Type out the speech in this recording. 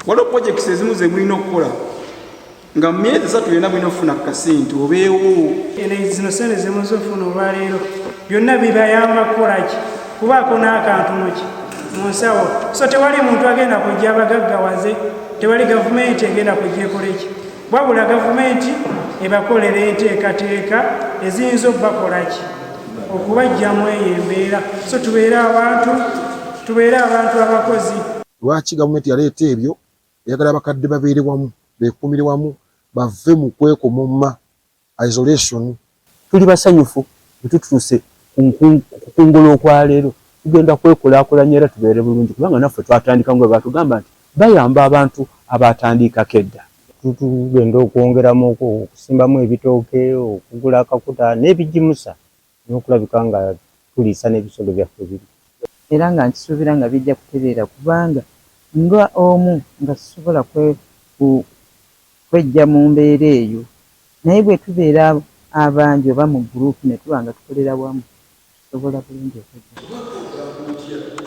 waliwo projects ezimu ze mulina okukola nga mu myezi 3 yonna mulina okufuna kasente obeewo. Zino sente ze muze ofuna olwaleero byonna bibayamba kukolaki kubaako n'akantu mu nsawo. So tewali muntu agenda kujja abagaggawaze, tewali gavumenti egenda kujja ekoleki, wabula gavumenti ebakolera enteekateeka eziyinza okubakolaki okubajjamu eyo embeera. So tubeere abantu abakozi. Lwaki gavumenti yaleeta ebyo? Eyagala abakadde babeere wamu, beekumire wamu, bave mu kwekomoma isolation. Tuli basanyufu tutuuse kukungula okwaleero, tugenda kwekulaakulanya era tubeere bulungi kubanga naffe twatandika nga batugamba nti bayamba abantu abatandikako edda. Tugenda okwongeramu okusimbamu ebitooke, okugula akakuta n'ebijimusa n'okulabika nga tuliisa n'ebisolo byaffe biri. Era nga nkisuubira nga bijja kutereera kubanga nga omu nga sisobola kwejja mu mbeera eyo, naye bwe tubeera abangi oba mu guruupu ne tuba nga tukolera wamu tusobola bulungi okwejja.